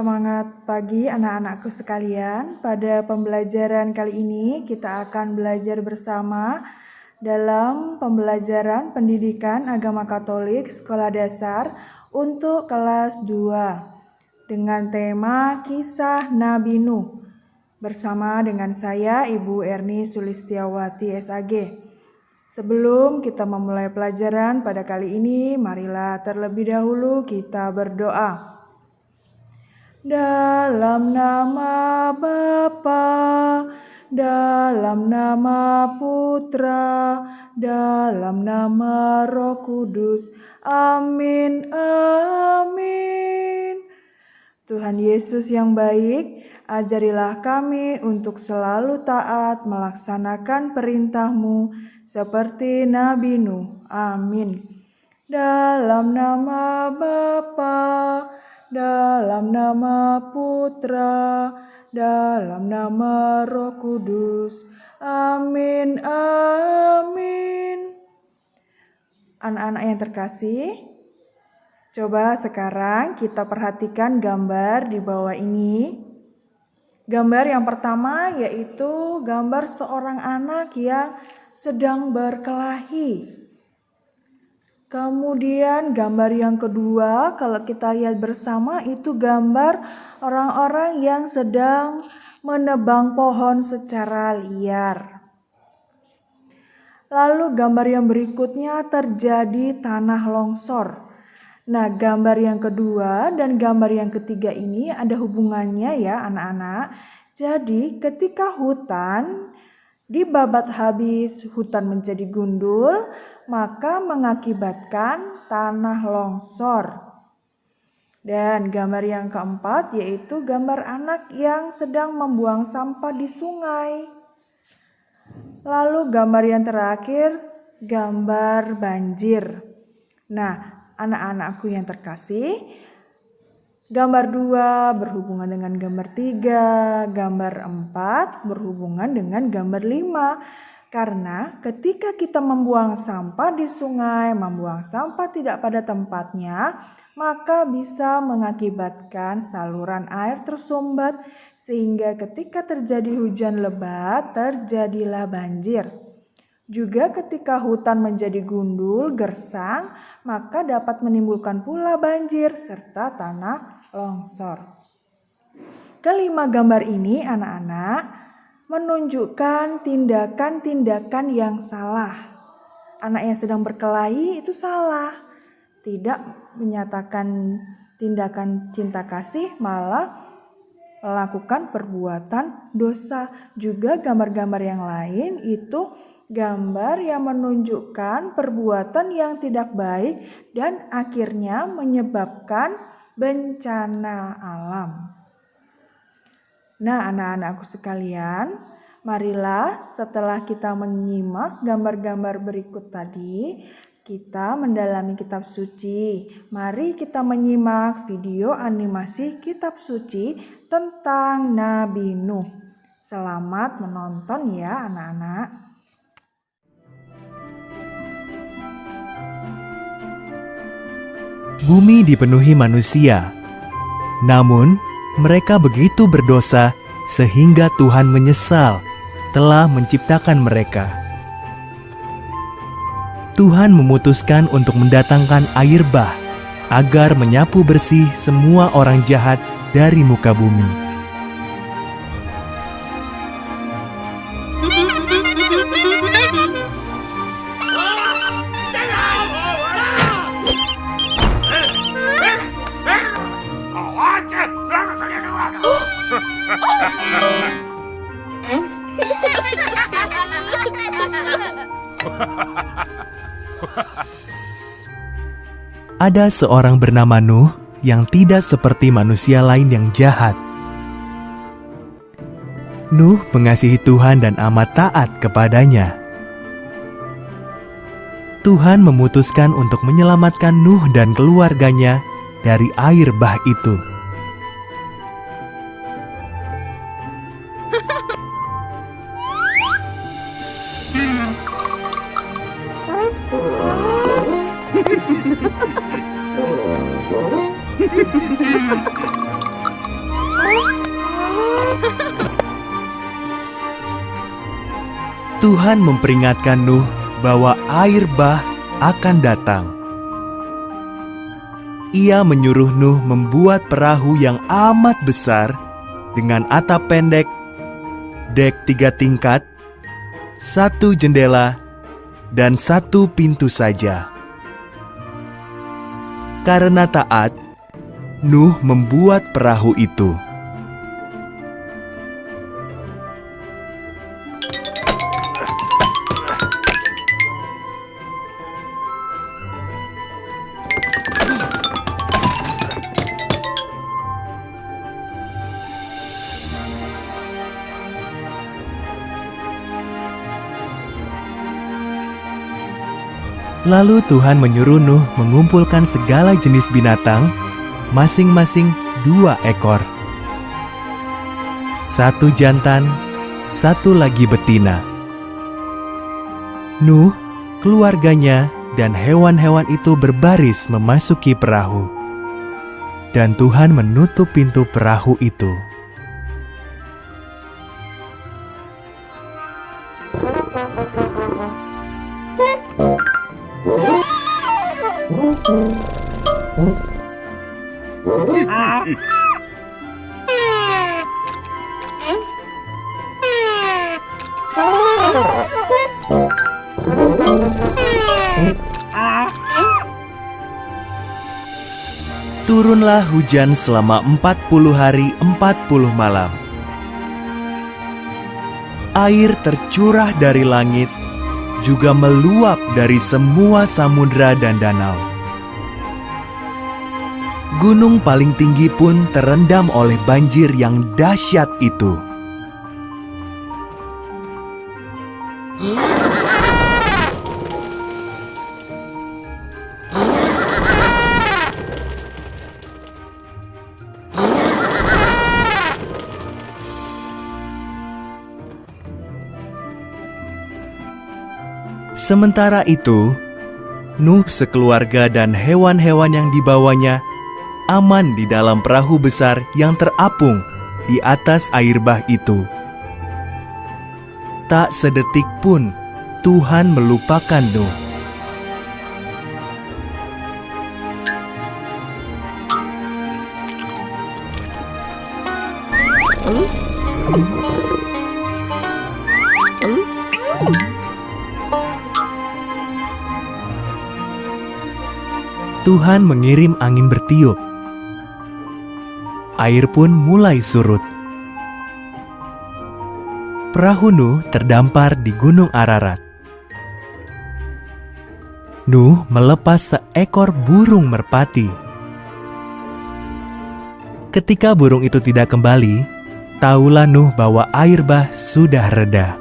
Semangat pagi anak-anakku sekalian. Pada pembelajaran kali ini kita akan belajar bersama dalam pembelajaran pendidikan agama Katolik sekolah dasar untuk kelas 2 dengan tema Kisah Nabi Nuh bersama dengan saya Ibu Erni Sulistiawati SAG. Sebelum kita memulai pelajaran pada kali ini, marilah terlebih dahulu kita berdoa. Dalam nama Bapa, dalam nama Putra, dalam nama Roh Kudus. Amin, amin. Tuhan Yesus yang baik, ajarilah kami untuk selalu taat melaksanakan perintah-Mu seperti Nabi Nuh. Amin. Dalam nama Bapa, dalam nama Putra, dalam nama Roh Kudus. Amin, amin. Anak-anak yang terkasih, coba sekarang kita perhatikan gambar di bawah ini. Gambar yang pertama yaitu gambar seorang anak yang sedang berkelahi. Kemudian gambar yang kedua, kalau kita lihat bersama itu gambar orang-orang yang sedang menebang pohon secara liar. Lalu gambar yang berikutnya terjadi tanah longsor. Nah, gambar yang kedua dan gambar yang ketiga ini ada hubungannya ya anak-anak. Jadi ketika hutan dibabat habis, hutan menjadi gundul, maka mengakibatkan tanah longsor. Dan gambar yang keempat yaitu gambar anak yang sedang membuang sampah di sungai. Lalu gambar yang terakhir, gambar banjir. Nah, anak-anakku yang terkasih, gambar 2 berhubungan dengan gambar 3, gambar 4 berhubungan dengan gambar 5. Karena ketika kita membuang sampah di sungai, membuang sampah tidak pada tempatnya, maka bisa mengakibatkan saluran air tersumbat sehingga ketika terjadi hujan lebat, terjadilah banjir. Juga ketika hutan menjadi gundul, gersang, maka dapat menimbulkan pula banjir serta tanah longsor. Kelima gambar ini anak-anak menunjukkan tindakan-tindakan yang salah. Anak yang sedang berkelahi itu salah. Tidak menyatakan tindakan cinta kasih, malah melakukan perbuatan dosa. Juga gambar-gambar yang lain itu gambar yang menunjukkan perbuatan yang tidak baik dan akhirnya menyebabkan bencana alam. Nah, anak-anakku sekalian, marilah setelah kita menyimak gambar-gambar berikut tadi, kita mendalami kitab suci. Mari kita menyimak video animasi kitab suci tentang Nabi Nuh. Selamat menonton ya anak-anak. Bumi dipenuhi manusia, namun mereka begitu berdosa sehingga Tuhan menyesal telah menciptakan mereka. Tuhan memutuskan untuk mendatangkan air bah agar menyapu bersih semua orang jahat dari muka bumi. Ada seorang bernama Nuh yang tidak seperti manusia lain yang jahat. Nuh mengasihi Tuhan dan amat taat kepadanya. Tuhan memutuskan untuk menyelamatkan Nuh dan keluarganya dari air bah itu. Tuhan memperingatkan Nuh bahwa air bah akan datang. Ia menyuruh Nuh membuat perahu yang amat besar dengan atap pendek, dek 3 tingkat, 1 jendela, dan 1 pintu saja. Karena taat, Nuh membuat perahu itu. Lalu Tuhan menyuruh Nuh mengumpulkan segala jenis binatang, masing-masing 2 ekor. 1 jantan, 1 lagi betina. Nuh, keluarganya, dan hewan-hewan itu berbaris memasuki perahu. Dan Tuhan menutup pintu perahu itu. Turunlah hujan selama 40 hari 40 malam. Air tercurah dari langit, juga meluap dari semua samudra dan danau. Gunung paling tinggi pun terendam oleh banjir yang dahsyat itu. Sementara itu, Nuh sekeluarga dan hewan-hewan yang dibawanya aman di dalam perahu besar yang terapung di atas air bah itu. Tak sedetik pun Tuhan melupakan Nuh. Tuhan mengirim angin bertiup. Air pun mulai surut. Perahu Nuh terdampar di Gunung Ararat. Nuh melepas seekor burung merpati. Ketika burung itu tidak kembali, tahulah Nuh bahwa air bah sudah reda.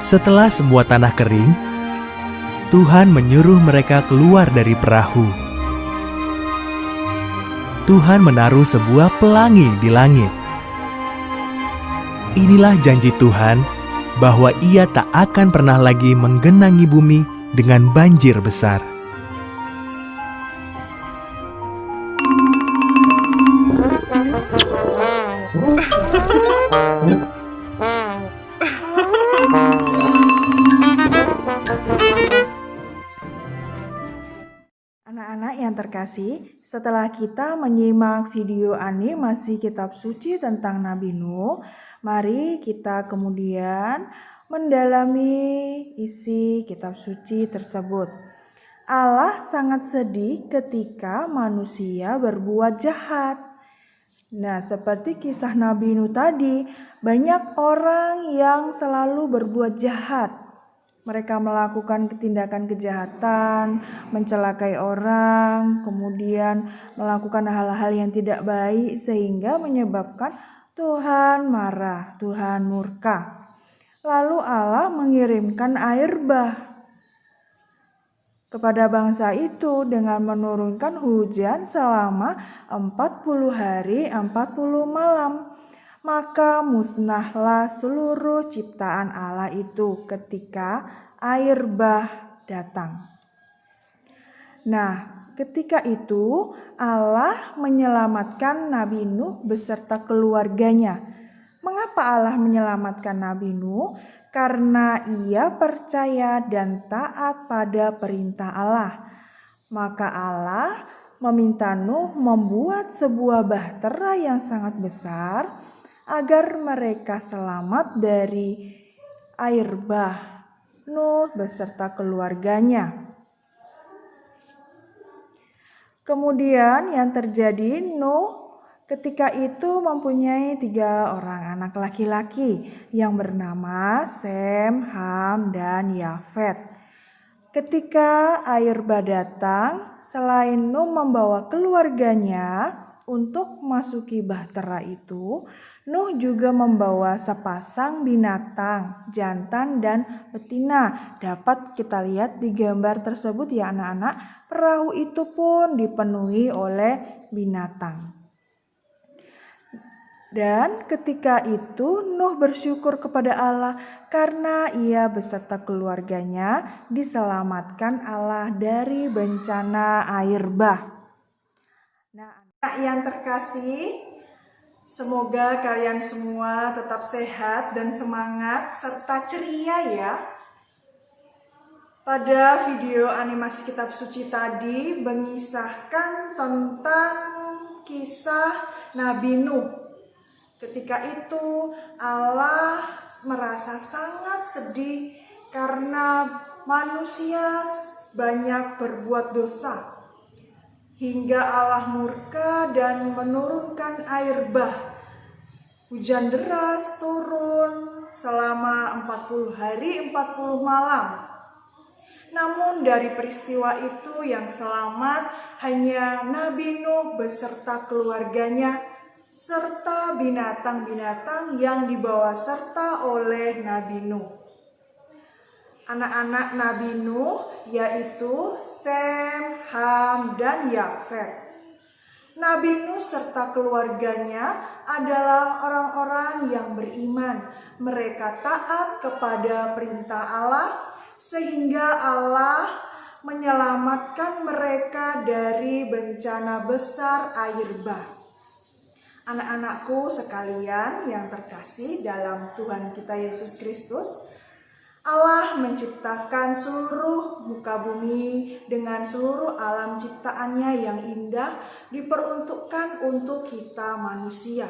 Setelah semua tanah kering, Tuhan menyuruh mereka keluar dari perahu. Tuhan menaruh sebuah pelangi di langit. Inilah janji Tuhan bahwa Ia tak akan pernah lagi menggenangi bumi dengan banjir besar. Anak-anak yang terkasih, setelah kita menyimak video animasi kitab suci tentang Nabi Nuh, mari kita kemudian mendalami isi kitab suci tersebut. Allah sangat sedih ketika manusia berbuat jahat. Nah, seperti kisah Nabi Nuh tadi, banyak orang yang selalu berbuat jahat. Mereka melakukan tindakan kejahatan, mencelakai orang, kemudian melakukan hal-hal yang tidak baik sehingga menyebabkan Tuhan marah, Tuhan murka. Lalu Allah mengirimkan air bah kepada bangsa itu dengan menurunkan hujan selama 40 hari 40 malam. maka musnahlah seluruh ciptaan Allah itu ketika air bah datang. Nah, ketika itu Allah menyelamatkan Nabi Nuh beserta keluarganya. Mengapa Allah menyelamatkan Nabi Nuh? Karena ia percaya dan taat pada perintah Allah. Maka Allah meminta Nuh membuat sebuah bahtera yang sangat besar agar mereka selamat dari air bah. Nuh beserta keluarganya. Kemudian yang terjadi, Nuh ketika itu mempunyai 3 orang anak laki-laki yang bernama Sem, Ham, dan Yafet. Ketika air bah datang, selain Nuh membawa keluarganya untuk memasuki bahtera itu, Nuh juga membawa sepasang binatang, jantan dan betina. Dapat kita lihat di gambar tersebut ya anak-anak. Perahu itu pun dipenuhi oleh binatang. Dan ketika itu Nuh bersyukur kepada Allah karena ia beserta keluarganya diselamatkan Allah dari bencana air bah. Nah, anak yang terkasih, semoga kalian semua tetap sehat dan semangat serta ceria ya. Pada video animasi kitab suci tadi mengisahkan tentang kisah Nabi Nuh. Ketika itu Allah merasa sangat sedih karena manusia banyak berbuat dosa. Hingga Allah murka dan menurunkan air bah. Hujan deras turun selama 40 hari 40 malam. Namun dari peristiwa itu yang selamat hanya Nabi Nuh beserta keluarganya serta binatang-binatang yang dibawa serta oleh Nabi Nuh. Anak-anak Nabi Nuh yaitu Sem, Ham, dan Yafet. Nabi Nuh serta keluarganya adalah orang-orang yang beriman. Mereka taat kepada perintah Allah sehingga Allah menyelamatkan mereka dari bencana besar air bah. Anak-anakku sekalian yang terkasih dalam Tuhan kita Yesus Kristus, Allah menciptakan seluruh muka bumi dengan seluruh alam ciptaannya yang indah diperuntukkan untuk kita manusia.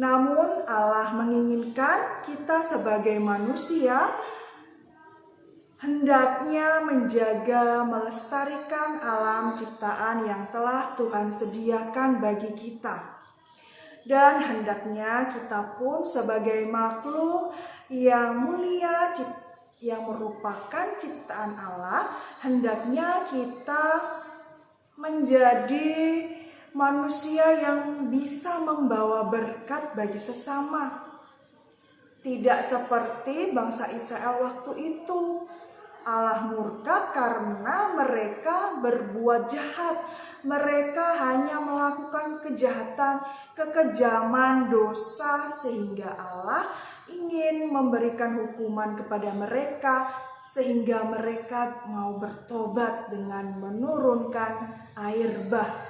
Namun Allah menginginkan kita sebagai manusia hendaknya menjaga, melestarikan alam ciptaan yang telah Tuhan sediakan bagi kita. Dan hendaknya kita pun sebagai makhluk yang mulia, yang merupakan ciptaan Allah, hendaknya kita menjadi manusia yang bisa membawa berkat bagi sesama. Tidak seperti bangsa Israel waktu itu. Allah murka karena mereka berbuat jahat. Mereka hanya melakukan kejahatan, kekejaman, dosa, sehingga Allah ingin memberikan hukuman kepada mereka sehingga mereka mau bertobat dengan menurunkan air bah.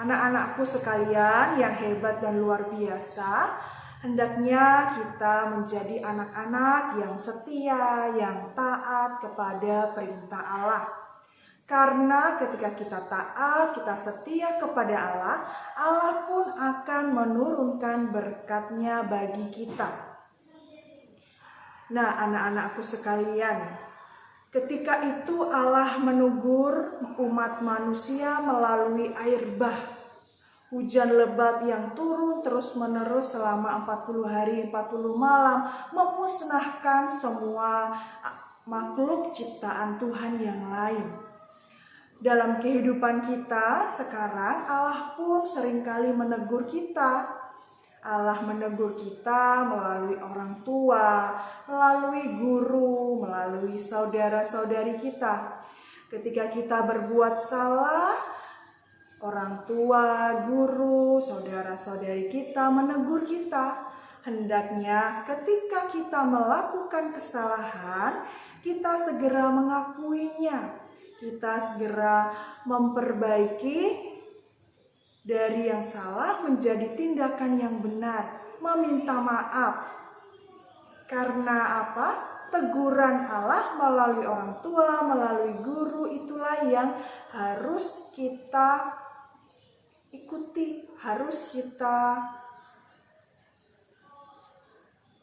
Anak-anakku sekalian yang hebat dan luar biasa, hendaknya kita menjadi anak-anak yang setia, yang taat kepada perintah Allah. Karena ketika kita taat, kita setia kepada Allah, Allah pun akan menurunkan berkat-Nya bagi kita. Nah, anak-anakku sekalian, ketika itu Allah menegur umat manusia melalui air bah. Hujan lebat yang turun terus-menerus selama 40 hari 40 malam memusnahkan semua makhluk ciptaan Tuhan yang lain. Dalam kehidupan kita sekarang, Allah pun seringkali menegur kita. Allah menegur kita melalui orang tua, melalui guru, melalui saudara-saudari kita. Ketika kita berbuat salah, orang tua, guru, saudara-saudari kita menegur kita. Hendaknya ketika kita melakukan kesalahan, kita segera mengakuinya. Kita segera memperbaiki dari yang salah menjadi tindakan yang benar, meminta maaf. Karena apa? Teguran Allah melalui orang tua, melalui guru, itulah yang harus kita ikuti, harus kita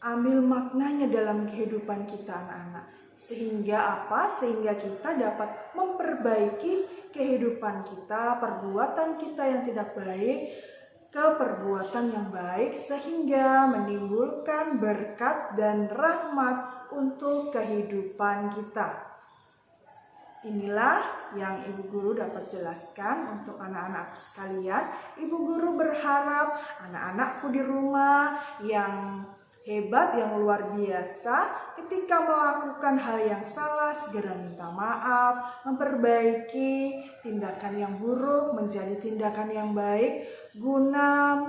ambil maknanya dalam kehidupan kita anak-anak. Sehingga apa? Sehingga kita dapat memperbaiki kehidupan kita, perbuatan kita yang tidak baik ke perbuatan yang baik, sehingga menimbulkan berkat dan rahmat untuk kehidupan kita. Inilah yang Ibu Guru dapat jelaskan untuk anak-anakku sekalian. Ibu Guru berharap anak-anakku di rumah yang hebat, yang luar biasa, ketika melakukan hal yang salah segera minta maaf, memperbaiki tindakan yang buruk menjadi tindakan yang baik, guna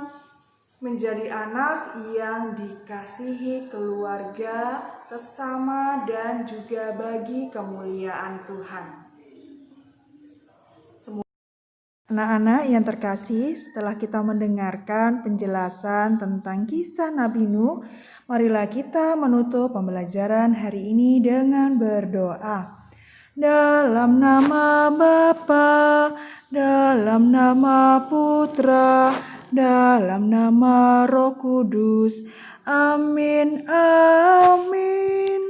menjadi anak yang dikasihi keluarga, sesama, dan juga bagi kemuliaan Tuhan. Anak-anak yang terkasih, setelah kita mendengarkan penjelasan tentang kisah Nabi Nuh, marilah kita menutup pembelajaran hari ini dengan berdoa. Dalam nama Bapa, dalam nama Putra, dalam nama Roh Kudus. Amin, amin.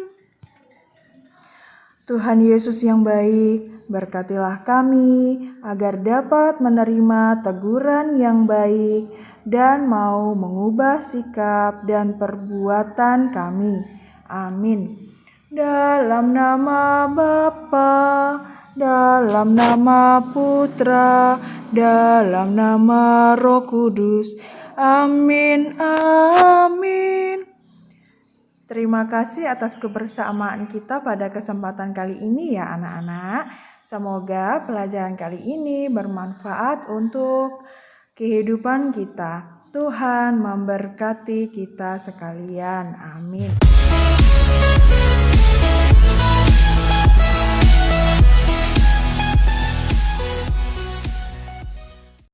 Tuhan Yesus yang baik, berkatilah kami agar dapat menerima teguran yang baik dan mau mengubah sikap dan perbuatan kami. Amin. Dalam nama Bapa, dalam nama Putra, dalam nama Roh Kudus. Amin, amin. Terima kasih atas kebersamaan kita pada kesempatan kali ini ya anak-anak. Semoga pelajaran kali ini bermanfaat untuk kehidupan kita. Tuhan memberkati kita sekalian. Amin.